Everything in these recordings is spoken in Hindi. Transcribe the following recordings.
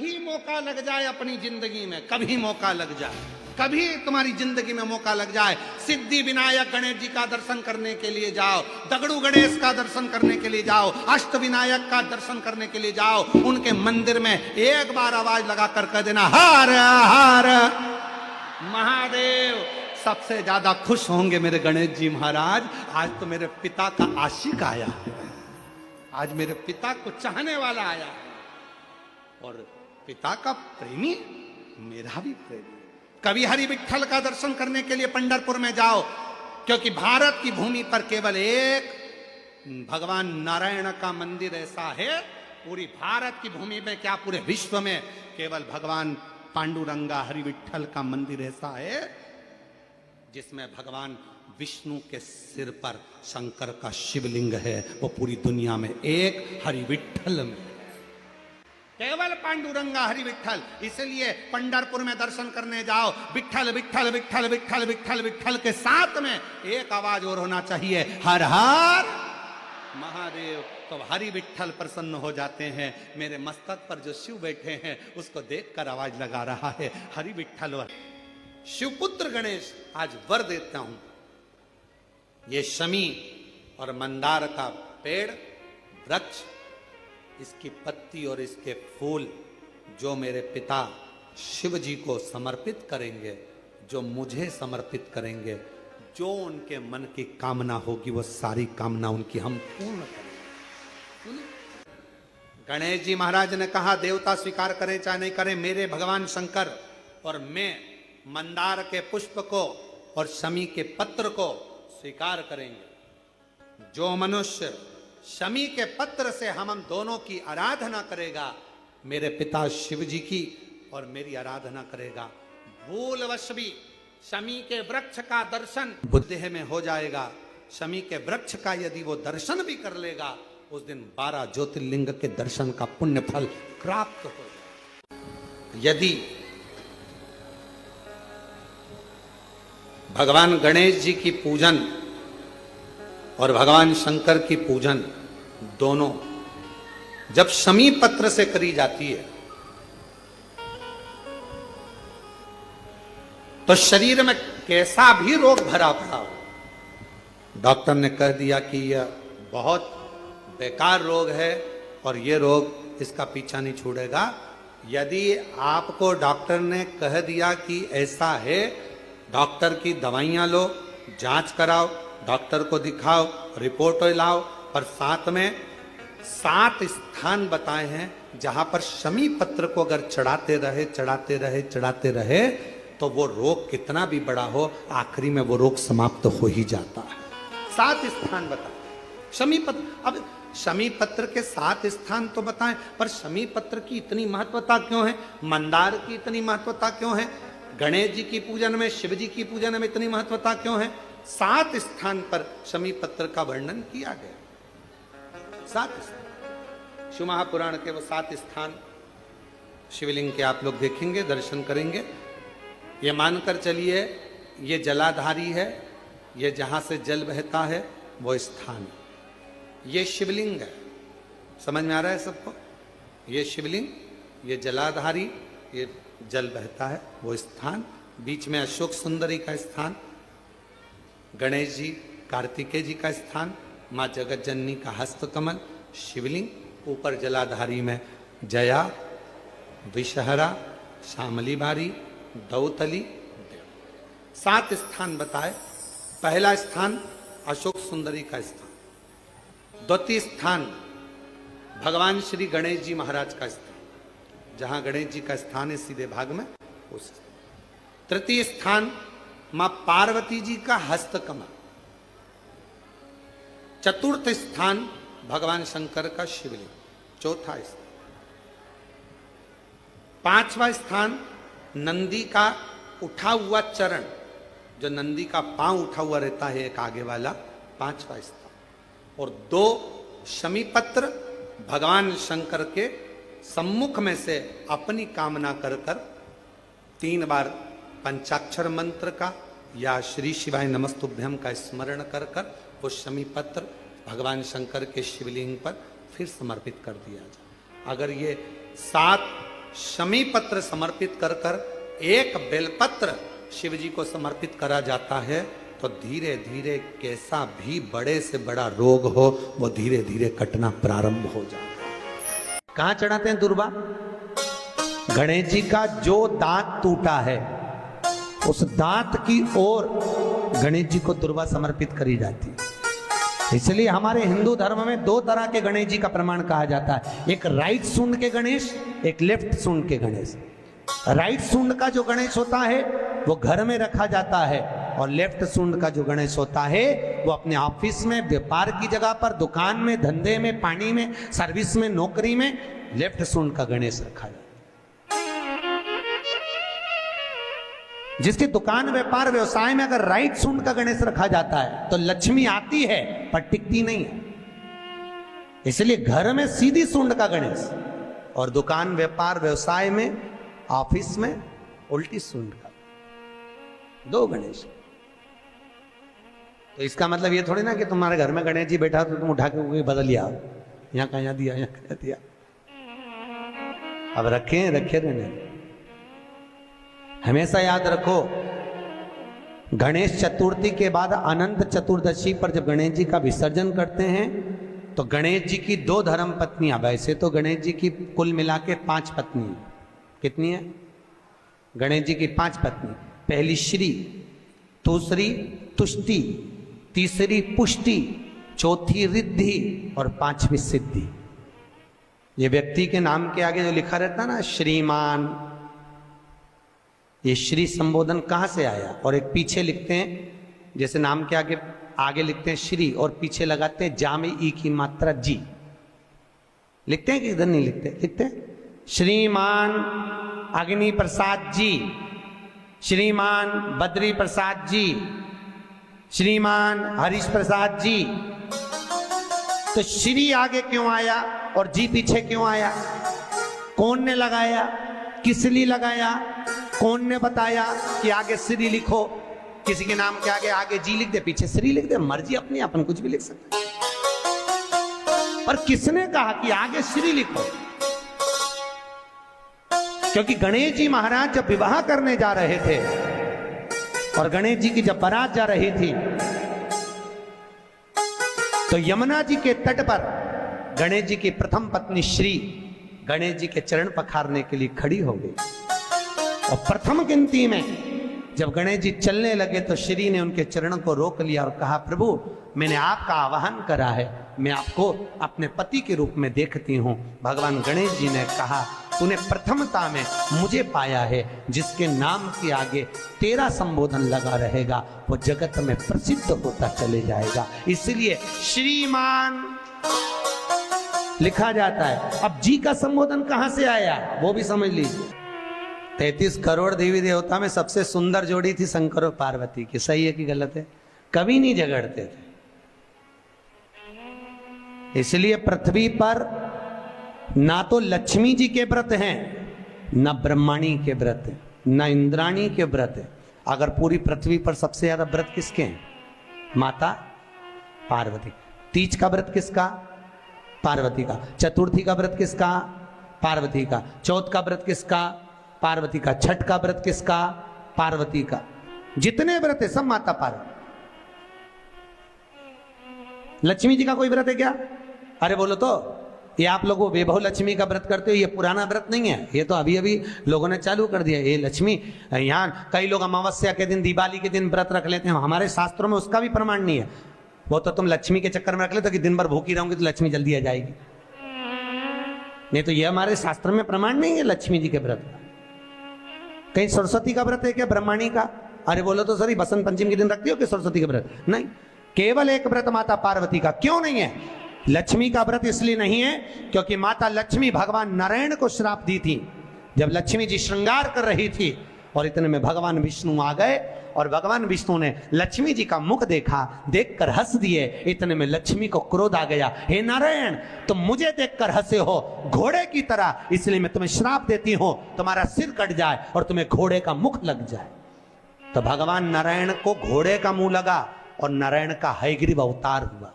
कभी मौका लग जाए अपनी जिंदगी में, कभी मौका लग जाए, कभी तुम्हारी जिंदगी में मौका लग जाए, सिद्धि विनायक गणेश जी का दर्शन करने के लिए जाओ, दगड़ू गणेश का दर्शन करने के लिए जाओ, अष्ट विनायक का दर्शन करने के लिए जाओ, उनके मंदिर में एक बार आवाज लगा कर कह देना हर हर महादेव। सबसे ज्यादा खुश होंगे मेरे गणेश जी महाराज, आज तो मेरे पिता का आशिक आया है, आज मेरे पिता को चाहने वाला आया है, और पिता का प्रेमी मेरा भी प्रेमी। कभी हरि विठ्ठल का दर्शन करने के लिए पंढरपुर में जाओ, क्योंकि भारत की भूमि पर केवल एक भगवान नारायण का मंदिर ऐसा है, पूरी भारत की भूमि में क्या पूरे विश्व में केवल भगवान पांडुरंगा हरि विठ्ठल का मंदिर ऐसा है जिसमें भगवान विष्णु के सिर पर शंकर का शिवलिंग है, वो पूरी दुनिया में एक हरि विठ्ठल में, केवल पांडुरंगा हरि विठ्ठल। इसलिए पंढरपुर में दर्शन करने जाओ, विठ्ठल विठ्ठल विठ्ठल विठ्ठल विठ्ठल विठ्ठल के साथ में एक आवाज और होना चाहिए, हर हर महादेव। तो हरि विठ्ठल प्रसन्न हो जाते हैं। मेरे मस्तक पर जो शिव बैठे हैं उसको देखकर आवाज लगा रहा है, हरि विठ्ठल। शिवपुत्र गणेश आज वर देता हूं, ये शमी और मंदार का पेड़ वृक्ष, इसकी पत्ती और इसके फूल जो मेरे पिता शिव जी को समर्पित करेंगे, जो मुझे समर्पित करेंगे, जो उनके मन की कामना होगी वो सारी कामना उनकी हम पूर्ण करेंगे। गणेश जी महाराज ने कहा देवता स्वीकार करे चाहे नहीं करे, मेरे भगवान शंकर और मैं मंदार के पुष्प को और शमी के पत्र को स्वीकार करेंगे। जो मनुष्य शमी के पत्र से हम दोनों की आराधना करेगा, मेरे पिता शिव जी की और मेरी आराधना करेगा, भूलवश भी शमी के वृक्ष का दर्शन बुद्धि में हो जाएगा। शमी के वृक्ष का यदि वो दर्शन भी कर लेगा, उस दिन 12 ज्योतिर्लिंग के दर्शन का पुण्य फल प्राप्त हो जाएगा। यदि भगवान गणेश जी की पूजन और भगवान शंकर की पूजन दोनों जब शमी पत्र से करी जाती है तो शरीर में कैसा भी रोग भरा पड़ा हो, डॉक्टर ने कह दिया कि यह बहुत बेकार रोग है और यह रोग इसका पीछा नहीं छोड़ेगा, यदि आपको डॉक्टर ने कह दिया कि ऐसा है, डॉक्टर की दवाइयां लो, जांच कराओ, डॉक्टर को दिखाओ, रिपोर्ट लाओ, पर साथ में 7 स्थान बताए हैं जहां पर शमी पत्र को अगर चढ़ाते रहे चढ़ाते रहे चढ़ाते रहे तो वो रोग कितना भी बड़ा हो, आखिरी में वो रोग समाप्त हो ही जाता है। 7 स्थान बताए शमी पत्र। अब शमी पत्र के 7 स्थान तो बताएं, पर शमी पत्र की इतनी महत्वता क्यों है, मंदार की इतनी महत्वता क्यों है, गणेश जी की पूजन में, शिव जी की पूजन में इतनी महत्वता क्यों है? 7 स्थान पर शमी पत्र का वर्णन किया गया। 7 स्थान शिव महापुराण के वो 7 स्थान शिवलिंग के आप लोग देखेंगे, दर्शन करेंगे। ये मानकर चलिए ये जलाधारी है, ये जहां से जल बहता है वो स्थान, ये शिवलिंग है। समझ में आ रहा है सबको? ये शिवलिंग, ये जलाधारी, ये जल बहता है वो स्थान, बीच में अशोक सुंदरी का स्थान, गणेश जी कार्तिकेय जी का स्थान, माँ जगत जननी का हस्तकमल, शिवलिंग, ऊपर जलाधारी में जया, विषहरा, शामली बारी, दौतली, 7 स्थान बताए। पहला स्थान अशोक सुंदरी का स्थान, द्वितीय स्थान भगवान श्री गणेश जी महाराज का स्थान, जहां गणेश जी का स्थान है सीधे भाग में उस। तृतीय स्थान मां पार्वती जी का हस्तकमल। चतुर्थ स्थान भगवान शंकर का शिवलिंग। चौथा स्थान। 5वां स्थान नंदी का उठा हुआ चरण, जो नंदी का पांव उठा हुआ रहता है एक आगे वाला, 5वां स्थान। और 2 शमी पत्र भगवान शंकर के सम्मुख में से अपनी कामना कर कर 3 बार पंचाक्षर मंत्र का या श्री शिवाय नमस्तुभ्यम का स्मरण कर कर वो शमी पत्र भगवान शंकर के शिवलिंग पर फिर समर्पित कर दिया जाए। अगर ये 7 शमी पत्र समर्पित कर कर एक बेलपत्र शिव जी को समर्पित करा जाता है तो धीरे धीरे कैसा भी बड़े से बड़ा रोग हो वो धीरे धीरे कटना प्रारंभ हो जाता है। कहां चढ़ाते हैं दुर्वा? गणेश जी का जो दांत टूटा है उस दांत की ओर गणेश जी को दुर्वा समर्पित करी जाती है। इसलिए हमारे हिंदू धर्म में दो तरह के गणेश जी का प्रमाण कहा जाता है, एक राइट सूंड के गणेश, एक लेफ्ट सूंड के गणेश। राइट सूंड का जो गणेश होता है वो घर में रखा जाता है और लेफ्ट सूंड का जो गणेश होता है वो अपने ऑफिस में, व्यापार की जगह पर, दुकान में, धंधे में, पानी में, सर्विस में, नौकरी में लेफ्ट सूंड का गणेश रखा जाता है। जिसकी दुकान, व्यापार, व्यवसाय में अगर राइट सूंड का गणेश रखा जाता है तो लक्ष्मी आती है पर टिकती नहीं है। इसलिए घर में सीधी सूंड का गणेश और दुकान, व्यापार, व्यवसाय में, ऑफिस में उल्टी सूंड का, दो गणेश। तो इसका मतलब ये थोड़ी ना कि तुम्हारे घर में गणेश जी बैठा तो तुम उठा के बदल लिया, यहां कहां दिया, यहां कहां दिया। अब रखे रहने। हमेशा याद रखो, गणेश चतुर्थी के बाद अनंत चतुर्दशी पर जब गणेश जी का विसर्जन करते हैं तो गणेश जी की दो धर्म पत्नियां, वैसे तो गणेश जी की कुल मिला के 5 पत्नी, कितनी है? गणेश जी की 5 पत्नी। पहली श्री, दूसरी तुष्टि, तीसरी पुष्टि, चौथी रिद्धि और 5वीं सिद्धि। ये व्यक्ति के नाम के आगे जो लिखा रहता है ना, श्रीमान, ये श्री संबोधन कहां से आया? और एक पीछे लिखते हैं, जैसे नाम के आगे लिखते हैं श्री और पीछे लगाते हैं जा में ई की मात्रा जी। लिखते हैं कि इधर नहीं लिखते? लिखते हैं श्रीमान अग्नि प्रसाद जी, श्रीमान बद्री प्रसाद जी, श्रीमान हरीश प्रसाद जी। तो श्री आगे क्यों आया और जी पीछे क्यों आया? कौन ने लगाया? किस लिए लगाया? कौन ने बताया कि आगे श्री लिखो? किसी के नाम के आगे जी लिख दे, पीछे श्री लिख दे, मर्जी अपनी, अपन कुछ भी लिख सकते हैं। पर किसने कहा कि आगे श्री लिखो? क्योंकि गणेश जी महाराज जब विवाह करने जा रहे थे और गणेश जी की जब बारात जा रही थी तो यमुना जी के तट पर गणेश जी की प्रथम पत्नी श्री गणेश जी के चरण पखारने के लिए खड़ी हो गई। और प्रथम गिनती में जब गणेश जी चलने लगे तो श्री ने उनके चरणों को रोक लिया और कहा, प्रभु मैंने आपका आवाहन करा है, मैं आपको अपने पति के रूप में देखती हूँ। भगवान गणेश जी ने कहा, तूने प्रथमता में मुझे पाया है, जिसके नाम के आगे तेरा संबोधन लगा रहेगा वो जगत में प्रसिद्ध होता चले जाएगा। इसलिए श्रीमान लिखा जाता है। अब जी का संबोधन कहां से आया वो भी समझ लीजिए। 33 करोड़ देवी देवता में सबसे सुंदर जोड़ी थी शंकर और पार्वती की। सही है कि गलत है? कभी नहीं झगड़ते थे। इसलिए पृथ्वी पर ना तो लक्ष्मी जी के व्रत हैं, ना ब्रह्माणी के व्रत हैं, ना इंद्राणी के व्रत हैं। अगर पूरी पृथ्वी पर सबसे ज्यादा व्रत किसके हैं? माता पार्वती। तीज का व्रत किसका? पार्वती का। चतुर्थी का व्रत किसका? पार्वती का। चौथ का व्रत किसका? पार्वती का। छठ का व्रत किसका? पार्वती का। जितने व्रत है सब माता पार्वती। लक्ष्मी जी का कोई व्रत है क्या? अरे बोलो तो, ये आप लोग वैभव लक्ष्मी का व्रत करते हो, ये पुराना व्रत नहीं है, ये तो अभी अभी लोगों ने चालू कर दिया। ये लक्ष्मी, यहाँ कई लोग अमावस्या के दिन, दिवाली के दिन व्रत रख लेते हैं, हमारे शास्त्रों में उसका भी प्रमाण नहीं है। वो तो तुम लक्ष्मी के चक्कर में रख लेते हो कि दिन भर भूखी रहूंगी तो लक्ष्मी जल्दी आ जाएगी। नहीं तो ये हमारे शास्त्र में प्रमाण नहीं है लक्ष्मी जी के व्रत का। कहीं सरस्वती का व्रत है क्या? ब्रह्माणी का? अरे बोलो तो सर, बसंत पंचमी के दिन रखती हो कि सरस्वती का व्रत? नहीं, केवल एक व्रत माता पार्वती का। क्यों नहीं है? लक्ष्मी का व्रत इसलिए नहीं है क्योंकि माता लक्ष्मी भगवान नारायण को श्राप दी थी। जब लक्ष्मी जी श्रृंगार कर रही थी और इतने में भगवान विष्णु आ गए और भगवान विष्णु ने लक्ष्मी जी का मुख देखा, देखकर हंस दिए। इतने में लक्ष्मी को क्रोध आ गया, हे नारायण तुम मुझे देखकर हंसे हो घोड़े की तरह, इसलिए मैं तुम्हें श्राप देती हूं, तुम्हारा सिर कट जाए और तुम्हें घोड़े का मुख लग जाए। तो भगवान नारायण को घोड़े का मुंह लगा और नारायण का हयग्रीव अवतार हुआ।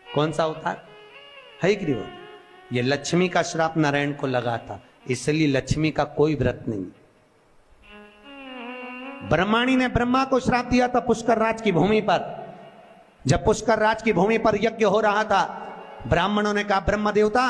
कौन सा अवतार? हयग्रीव। ये लक्ष्मी का श्राप नारायण को लगा था, इसलिए लक्ष्मी का कोई व्रत नहीं। ब्रह्माणी ने ब्रह्मा को श्राप दिया था पुष्कर राज की भूमि पर। जब पुष्कर राज की भूमि पर यज्ञ हो रहा था, ब्राह्मणों ने कहा ब्रह्म देवता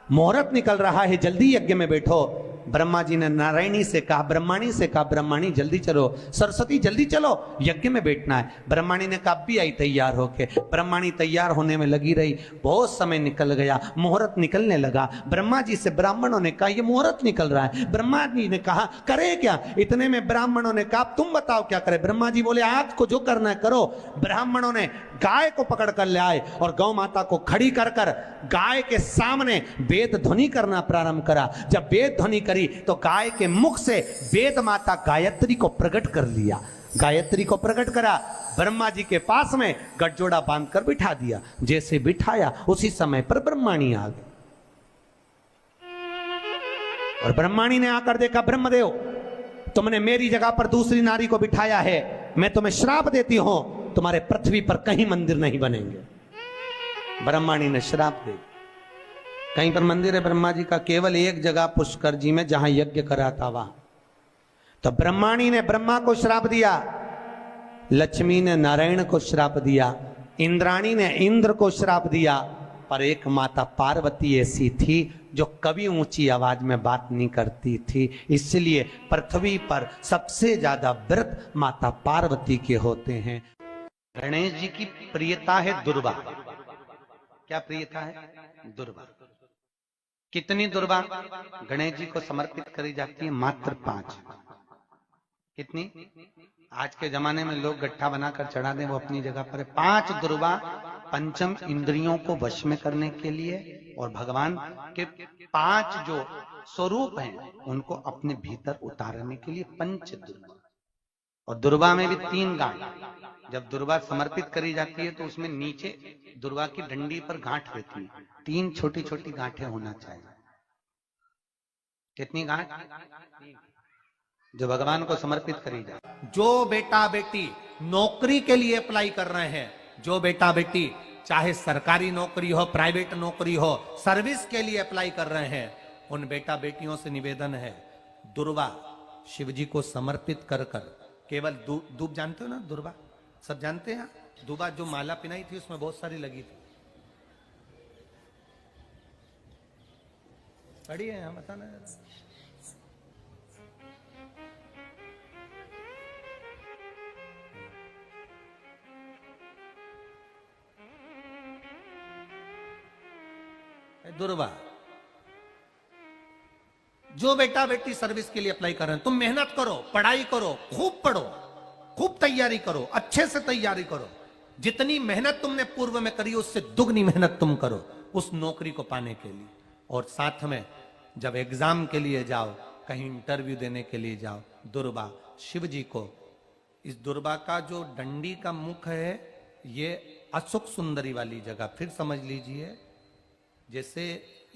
मुहूर्त निकल रहा है, जल्दी यज्ञ में बैठो। ब्रह्मा जी ने नारायणी से कहा, ब्रह्माणी से कहा, ब्रह्माणी जल्दी चलो, सरस्वती जल्दी चलो, यज्ञ में बैठना है। ब्रह्माणी ने कहा भी आई तैयार होके। ब्रह्माणी तैयार होने में लगी रही, बहुत समय निकल गया, मुहूर्त निकलने लगा। ब्रह्मा जी से ब्राह्मणों ने कहा ये मुहूर्त निकल रहा है। ब्रह्मा जी ने कहा करे क्या? इतने में ब्राह्मणों ने कहा तुम बताओ क्या करे? ब्रह्मा जी बोले आज को जो करना है करो। ब्राह्मणों ने गाय को पकड़ कर ले आए और गौ माता को खड़ी कर कर गाय के सामने वेद ध्वनि करना प्रारंभ करा। जब वेद ध्वनि करी तो गाय के मुख से वेद माता गायत्री को प्रकट कर लिया। गायत्री को प्रकट करा, ब्रह्मा जी के पास में गठजोड़ा बांधकर बिठा दिया। जैसे बिठाया उसी समय पर ब्रह्माणी आ गई और ब्रह्माणी ने आकर देखा ब्रह्मदेव तुमने मेरी जगह पर दूसरी नारी को बिठाया है, मैं तुम्हें श्राप देती हूं, तुम्हारे पृथ्वी पर कहीं मंदिर नहीं बनेंगे। ब्रह्माणी ने श्राप दे, कहीं पर मंदिर है ब्रह्मा जी का? केवल एक जगह पुष्कर जी में जहां यज्ञ करा था वहां। तो ब्रह्माणी ने ब्रह्मा को श्राप दिया, लक्ष्मी ने नारायण को श्राप दिया, इंद्राणी ने इंद्र को श्राप दिया, पर एक माता पार्वती ऐसी थी जो कभी ऊंची आवाज में बात नहीं करती थी। इसलिए पृथ्वी पर सबसे ज्यादा व्रत माता पार्वती के होते हैं। गणेश जी की प्रियता है दुर्वा। क्या प्रियता है? दुर्वा। कितनी दुर्वा गणेश जी को समर्पित करी जाती है? मात्र 5। कितनी? आज के जमाने में लोग गट्ठा बनाकर चढ़ा दें, वो अपनी जगह पर है। 5 दुर्वा पंचम इंद्रियों को वश में करने के लिए और भगवान के 5 जो स्वरूप हैं उनको अपने भीतर उतारने के लिए 5 दुर्वा। और दुर्वा में भी 3 गांठ। जब दुर्वा समर्पित करी जाती है तो उसमें नीचे दुर्वा की डंडी पर गांठ रहती है, 3 छोटी छोटी गांठें होना चाहिए। कितनी गांठ? जो भगवान को समर्पित करी जाए। जो बेटा बेटी नौकरी के लिए अप्लाई कर रहे हैं, जो बेटा बेटी चाहे सरकारी नौकरी हो, प्राइवेट नौकरी हो, सर्विस के लिए अप्लाई कर रहे हैं, उन बेटा बेटियों से निवेदन है दुर्वा शिव जी को समर्पित कर कर केवल दूब जानते हो ना? दुर्वा सब जानते हैं। दुर्वा जो माला पिनाई थी उसमें बहुत सारी लगी थी। पढ़ी है यहाँ, बताना जरा। दुर्वा। जो बेटा बेटी सर्विस के लिए अप्लाई कर रहे हैं, तुम मेहनत करो, पढ़ाई करो, खूब पढ़ो, खूब तैयारी करो, अच्छे से तैयारी करो। जितनी मेहनत तुमने पूर्व में करी उससे दुगनी मेहनत तुम करो उस नौकरी को पाने के लिए। और साथ में जब एग्जाम के लिए जाओ, कहीं इंटरव्यू देने के लिए जाओ, दुर्वा शिव जी को, इस दुर्वा का जो डंडी का मुख है ये अशोक सुंदरी वाली जगह, फिर समझ लीजिए जैसे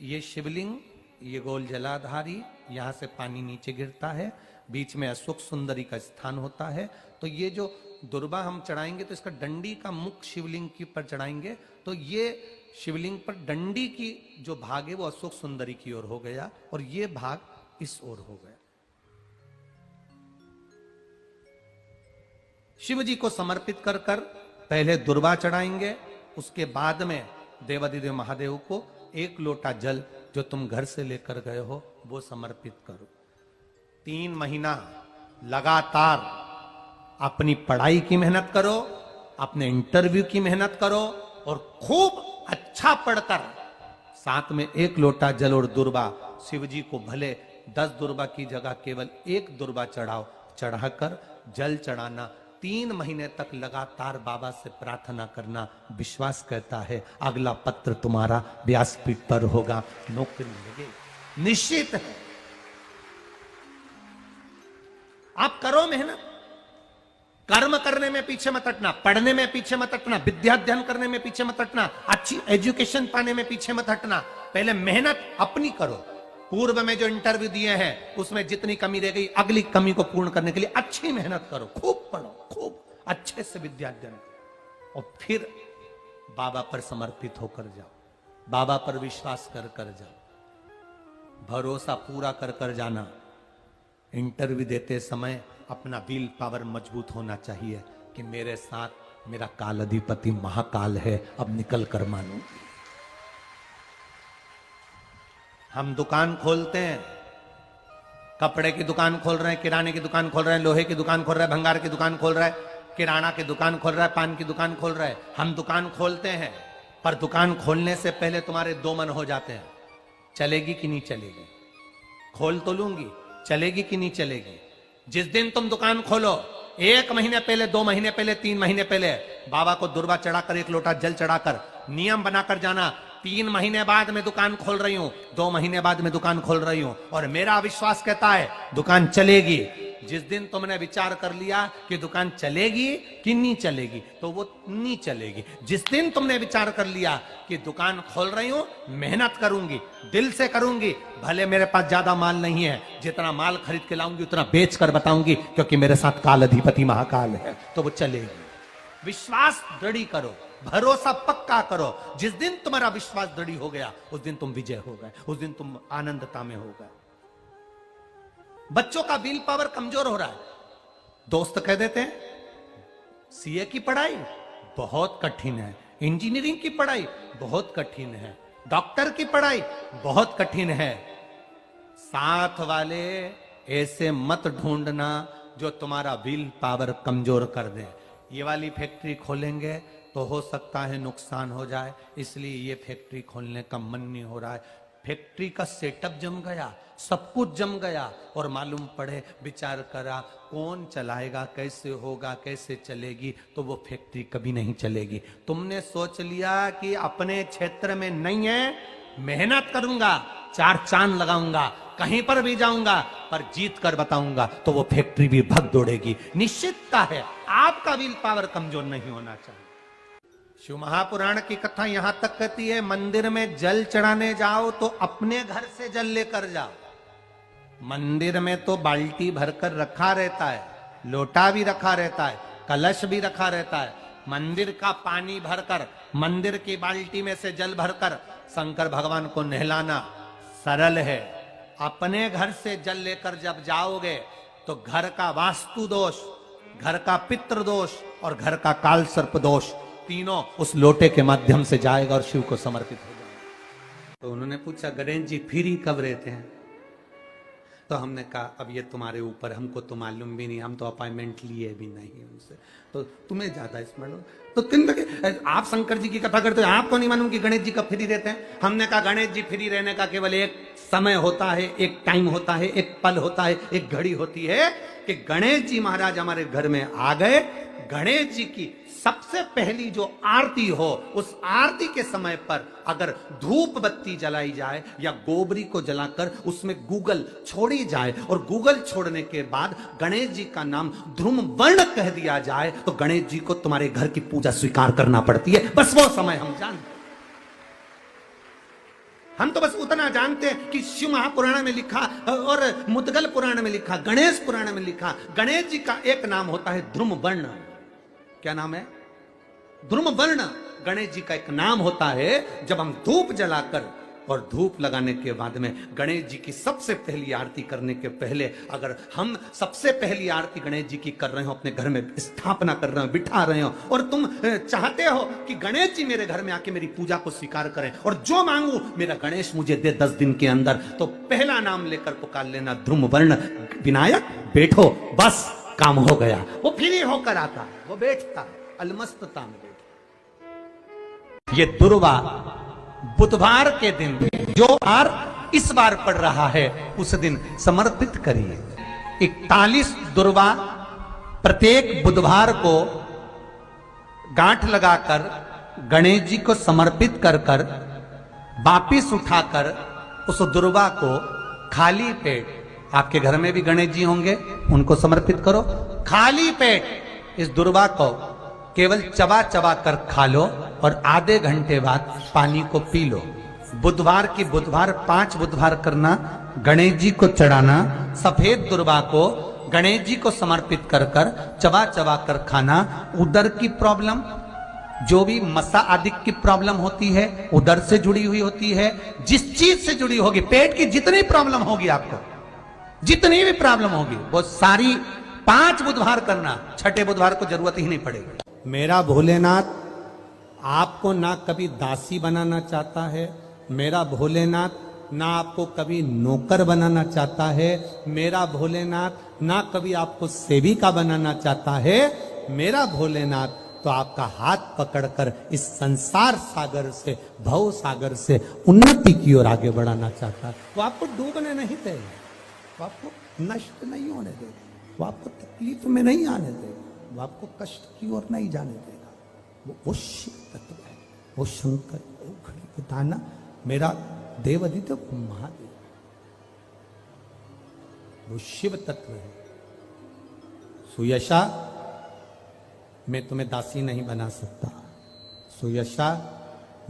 ये शिवलिंग, ये गोल जलाधारी, यहां से पानी नीचे गिरता है, बीच में अशोक सुंदरी का स्थान होता है। तो ये जो दुर्वा हम चढ़ाएंगे तो इसका डंडी का मुख शिवलिंग की पर चढ़ाएंगे तो ये शिवलिंग पर डंडी की जो भाग है वो अशोक सुंदरी की ओर हो गया और ये भाग इस ओर हो गया। शिव जी को समर्पित कर कर पहले दुर्वा चढ़ाएंगे, उसके बाद में देवादिदेव महादेव को 1 लोटा जल जो तुम घर से लेकर गए हो वो समर्पित करो। 3 महीना लगातार अपनी पढ़ाई की मेहनत करो, अपने इंटरव्यू की मेहनत करो और खूब अच्छा पढ़कर साथ में 1 लोटा जल और दुर्वा, शिव जी को भले 10 दुर्वा की जगह केवल 1 दुर्वा चढ़ाओ, चढ़ाकर जल चढ़ाना। 3 महीने तक लगातार बाबा से प्रार्थना करना। विश्वास कहता है अगला पत्र तुम्हारा व्यासपीठ पर होगा, नौकरी मिलेगी, निश्चित है। आप करो मेहनत, कर्म करने में पीछे मत हटना, पढ़ने में पीछे मत हटना, विद्या अध्ययन करने में पीछे मत हटना, अच्छी एजुकेशन पाने में पीछे मत हटना। पहले मेहनत अपनी करो। पूर्व में जो इंटरव्यू दिए हैं उसमें जितनी कमी रह गई, अगली कमी को पूर्ण करने के लिए अच्छी मेहनत करो, खूब पढ़ो, खूब अच्छे से विद्या अध्ययन करो और फिर बाबा पर समर्पित होकर जाओ, बाबा पर विश्वास कर कर जाओ। भरोसा पूरा कर कर जाना। इंटरव्यू देते समय अपना विल पावर मजबूत होना चाहिए कि मेरे साथ मेरा काल अधिपति महाकाल है, अब निकल कर मानो। हम दुकान खोलते हैं, कपड़े की दुकान खोल रहे हैं, किराने की दुकान खोल रहे हैं, लोहे की दुकान खोल रहे हैं, भंगार की दुकान खोल रहे हैं, किराना की दुकान खोल रहा है, पान की दुकान खोल रहा है। हम दुकान खोलते हैं, पर दुकान खोलने से पहले तुम्हारे दो मन हो जाते हैं, चलेगी कि नहीं चलेगी। खोल तो लूंगी, चलेगी कि नहीं चलेगी। जिस दिन तुम दुकान खोलो, 1 महीने पहले, 2 महीने पहले, 3 महीने पहले बाबा को दुर्वा चढ़ाकर, 1 लोटा जल चढ़ाकर नियम बनाकर जाना, 3 महीने बाद मैं दुकान खोल रही हूं, 2 महीने बाद मैं दुकान खोल रही हूं, और मेरा विश्वास कहता है दुकान चलेगी। जिस दिन तुमने विचार कर लिया कि दुकान चलेगी कि नहीं चलेगी, तो वो नहीं चलेगी। जिस दिन तुमने विचार कर लिया कि दुकान खोल रही हूं, मेहनत करूंगी, दिल से करूंगी, भले मेरे पास ज्यादा माल नहीं है, जितना माल खरीद के लाऊंगी उतना बेच कर बताऊंगी, क्योंकि मेरे साथ काल अधिपति महाकाल है, तो वो चलेगी। विश्वास दृढ़ करो, भरोसा पक्का करो। जिस दिन तुम्हारा विश्वास दृढ़ हो गया, उस दिन तुम विजय हो गए, उस दिन तुम आनंदता में हो गए। बच्चों का विल पावर कमजोर हो रहा है, दोस्त कह देते हैं सीए की पढ़ाई बहुत कठिन है, इंजीनियरिंग की पढ़ाई बहुत कठिन है, डॉक्टर की पढ़ाई बहुत कठिन है। साथ वाले ऐसे मत ढूंढना जो तुम्हारा विल पावर कमजोर कर दे। ये वाली फैक्ट्री खोलेंगे तो हो सकता है नुकसान हो जाए, इसलिए ये फैक्ट्री खोलने का मन नहीं हो रहा है। फैक्ट्री का सेटअप जम गया, सब कुछ जम गया, और मालूम पड़े, विचार करा कौन चलाएगा, कैसे होगा, कैसे चलेगी, तो वो फैक्ट्री कभी नहीं चलेगी। तुमने सोच लिया कि अपने क्षेत्र में नहीं है, मेहनत करूंगा, 4 चांद लगाऊंगा, कहीं पर भी जाऊंगा, पर जीत कर बताऊंगा, तो वो फैक्ट्री भी भग दौड़ेगी। निश्चितता है आपका विल पावर कमजोर नहीं होना चाहिए। शिव महापुराण की कथा यहां तक कहती है, मंदिर में जल चढ़ाने जाओ तो अपने घर से जल लेकर जाओ। मंदिर में तो बाल्टी भरकर रखा रहता है, लोटा भी रखा रहता है, कलश भी रखा रहता है। मंदिर का पानी भरकर, मंदिर की बाल्टी में से जल भरकर शंकर भगवान को नहलाना सरल है। अपने घर से जल लेकर जब जाओगे तो घर का वास्तु दोष, घर का पितृ दोष और घर का काल सर्प दोष तीनों उस लोटे के माध्यम से जाएगा और शिव को समर्पित हो जाएगा। तो उन्होंने पूछा, गणेश जी फिर ही कब रहते हैं? तो हमने कहा अब ये तुम्हारे ऊपर, हमको तो मालूम भी नहीं, हम तो अपॉइंटमेंट लिए भी नहीं उनसे, तो तुम्हें ज्यादा स्मरण। तो आप शंकर जी की कथा करते हो, आपको नहीं मालूम कि गणेश जी कब फ्री रहते हैं? हमने कहा गणेश जी फ्री रहने का केवल एक समय होता है, एक टाइम होता है, एक पल होता है, एक घड़ी होती है कि गणेश जी महाराज हमारे घर में आ गए। गणेश जी की सबसे पहली जो आरती हो, उस आरती के समय पर अगर धूप बत्ती जलाई जाए या गोबरी को जलाकर उसमें गूगल छोड़ी जाए और गूगल छोड़ने के बाद गणेश जी का नाम ध्रुम वर्ण कह दिया जाए, तो गणेश जी को तुम्हारे घर की पूजा स्वीकार करना पड़ती है। बस वो समय हम जानते हैं। हम तो बस उतना जानते हैं कि शिव महापुराण में लिखा और मुद्गल पुराण में लिखा, गणेश पुराण में लिखा, गणेश जी का एक नाम होता है ध्रुम वर्ण। क्या नाम है? ध्रुम वर्ण गणेश जी का एक नाम होता है। जब हम धूप जलाकर और धूप लगाने के बाद में गणेश जी की सबसे पहली आरती करने के पहले अगर हम सबसे पहली आरती गणेश जी की कर रहे हो, अपने घर में स्थापना कर रहे हो, बिठा रहे हो, और तुम चाहते हो कि गणेश जी मेरे घर में आके मेरी पूजा को स्वीकार करें और जो मांगू मेरा गणेश मुझे दे 10 दिन के अंदर, तो पहला नाम लेकर पुकार लेना ध्रुम वर्ण विनायक, बैठो, बस काम हो गया। वो फ्री होकर आता है, वो बैठता है, अलमस्तता में बैठता। ये दुर्वा बुधवार के दिन जो बार इस बार पड़ रहा है उस दिन समर्पित करिए। 41 दुर्वा प्रत्येक बुधवार को गांठ लगाकर गणेश जी को समर्पित कर कर वापिस उठाकर उस दुर्वा को खाली पेट, आपके घर में भी गणेश जी होंगे, उनको समर्पित करो। खाली पेट इस दुर्वा को केवल चबा चबा कर खा लो और आधे घंटे बाद पानी को पी लो। बुधवार की बुधवार 5 बुधवार करना, गणेश जी को चढ़ाना, सफेद दुर्वा को गणेश जी को समर्पित कर कर चबा चबा कर खाना। उदर की प्रॉब्लम, जो भी मसा आदि की प्रॉब्लम होती है, उदर से जुड़ी हुई होती है, जिस चीज से जुड़ी होगी, पेट की जितनी प्रॉब्लम होगी आपको, जितनी भी प्रॉब्लम होगी, वो सारी 5 बुधवार करना, 6ठे बुधवार को जरूरत ही नहीं पड़ेगी। मेरा भोलेनाथ आपको ना कभी दासी बनाना चाहता है, मेरा भोलेनाथ ना आपको कभी नौकर बनाना चाहता है, मेरा भोलेनाथ ना कभी आपको सेविका बनाना चाहता है। मेरा भोलेनाथ तो आपका हाथ पकड़कर इस संसार सागर से, भव सागर से उन्नति की ओर आगे बढ़ाना चाहता है। वो आपको डूबने नहीं देगा, वो आपको नष्ट नहीं होने देगा, वो आपको तकलीफ में नहीं आने देगा, वो आपको कष्ट की ओर नहीं जाने देगा। वो शिव तत्व है, वो शंकर, वो खड़ी बताना मेरा देवादित्य महादेव, वो शिव तत्व है। सुयशा, मैं तुम्हें दासी नहीं बना सकता, सुयशा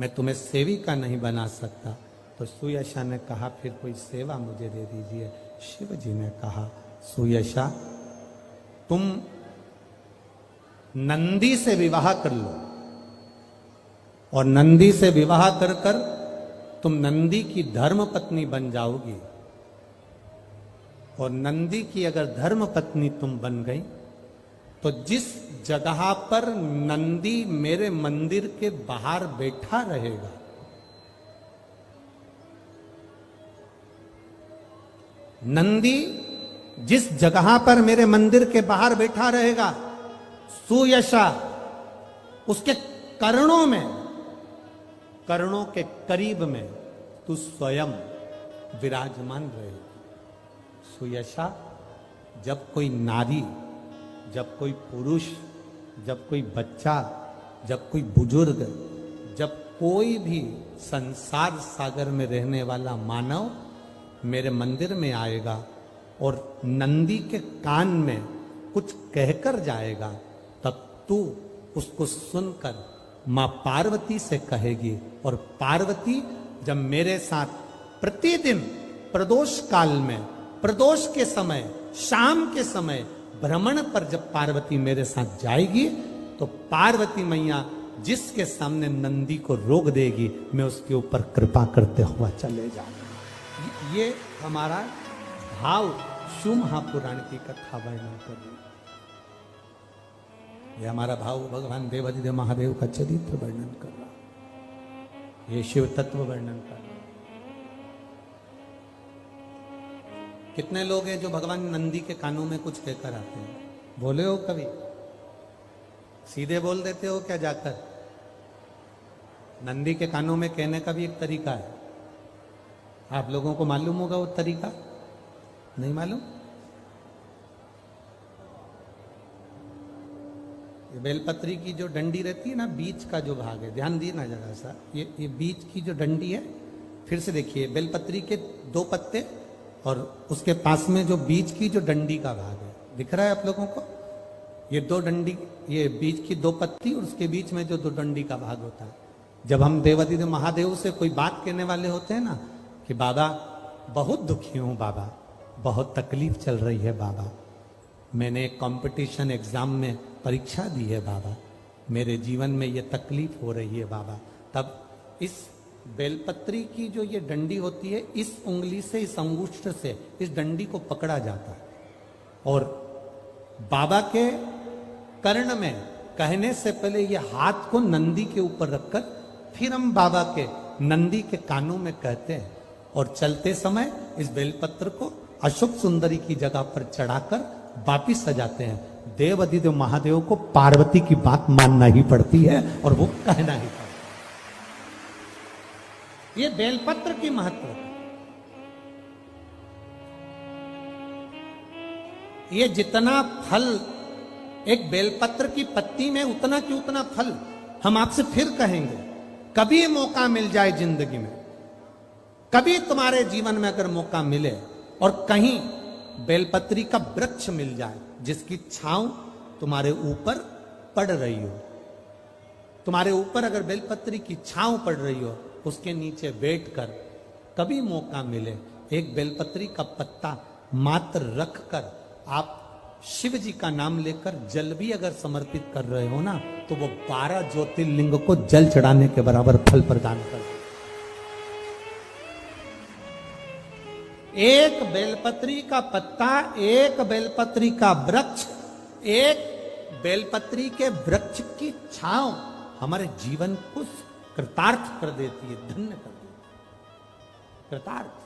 मैं तुम्हें सेविका नहीं बना सकता। तो सुयशा ने कहा फिर कोई सेवा मुझे दे दीजिए। शिव जी ने कहा सुयशा तुम नंदी से विवाह कर लो, और नंदी से विवाह कर कर तुम नंदी की धर्म पत्नी बन जाओगी, और नंदी की अगर धर्म पत्नी तुम बन गई तो जिस जगह पर नंदी मेरे मंदिर के बाहर बैठा रहेगा, नंदी जिस जगह पर मेरे मंदिर के बाहर बैठा रहेगा, सुयशा उसके कर्णों में, कर्णों के करीब में तू स्वयं विराजमान रहेगी। सुयशा, जब कोई नारी, जब कोई पुरुष, जब कोई बच्चा, जब कोई बुजुर्ग, जब कोई भी संसार सागर में रहने वाला मानव मेरे मंदिर में आएगा और नंदी के कान में कुछ कहकर जाएगा, तब तू उसको सुनकर मां पार्वती से कहेगी, और पार्वती जब मेरे साथ प्रतिदिन प्रदोष काल में, प्रदोष के समय, शाम के समय भ्रमण पर जब पार्वती मेरे साथ जाएगी, तो पार्वती मैया जिसके सामने नंदी को रोक देगी, मैं उसके ऊपर कृपा करते हुआ चले जाऊंगा। ये हमारा भाव शिव महापुराण की कथा वर्णन कर रही, ये हमारा भाव भगवान देवादिदेव महादेव का चरित्र वर्णन कर रहा, ये शिव तत्व वर्णन कर रहा। कितने लोग हैं जो भगवान नंदी के कानों में कुछ कहकर आते हैं? बोले हो कभी? सीधे बोल देते हो क्या जाकर? नंदी के कानों में कहने का भी एक तरीका है, आप लोगों को मालूम होगा वो तरीका? नहीं मालूम? ये बेलपत्री की जो डंडी रहती है ना, बीच का जो भाग है, ध्यान दिए ना जरा सा, ये बीच की जो डंडी है, फिर से देखिए, बेलपत्री के 2 पत्ते और उसके पास में जो बीच की जो डंडी का भाग है, दिख रहा है आप लोगों को? ये 2 डंडी, ये बीच की 2 पत्ती और उसके बीच में जो 2 डंडी का भाग होता है। जब हम देवादिदेव महादेव से कोई बात कहने वाले होते हैं ना, कि बाबा बहुत दुखी हूं, बाबा बहुत तकलीफ चल रही है, बाबा मैंने एक कंपटीशन एग्जाम में परीक्षा दी है, बाबा मेरे जीवन में ये तकलीफ हो रही है, बाबा, तब इस बेलपत्री की जो ये डंडी होती है, इस उंगली से, इस अंगुष्ठ से इस डंडी को पकड़ा जाता है, और बाबा के कर्ण में कहने से पहले ये हाथ को नंदी के ऊपर रखकर फिर हम बाबा के नंदी के कानों में कहते हैं, और चलते समय इस बेलपत्र को अशोक सुंदरी की जगह पर चढ़ाकर वापिस सजाते हैं। देवादिदेव महादेव को पार्वती की बात मानना ही पड़ती है और वो कहना ही पड़ता है। ये बेलपत्र की महत्व, ये जितना फल एक बेलपत्र की पत्ती में, उतना की उतना फल हम आपसे फिर कहेंगे। कभी मौका मिल जाए जिंदगी में, कभी तुम्हारे जीवन में अगर मौका मिले और कहीं बेलपत्री का वृक्ष मिल जाए जिसकी छांव तुम्हारे ऊपर पड़ रही हो, तुम्हारे ऊपर अगर बेलपत्री की छांव पड़ रही हो, उसके नीचे बैठकर कभी मौका मिले, एक बेलपत्री का पत्ता मात्र रखकर आप शिव जी का नाम लेकर जल भी अगर समर्पित कर रहे हो ना, तो वो 12 ज्योतिर्लिंग को जल चढ़ाने के बराबर फल प्रदान कर। एक बेलपत्री का पत्ता, एक बेलपत्री का वृक्ष, एक बेलपत्री के वृक्ष की छांव हमारे जीवन को कृतार्थ कर देती है, धन्य कर देती है, कृतार्थ।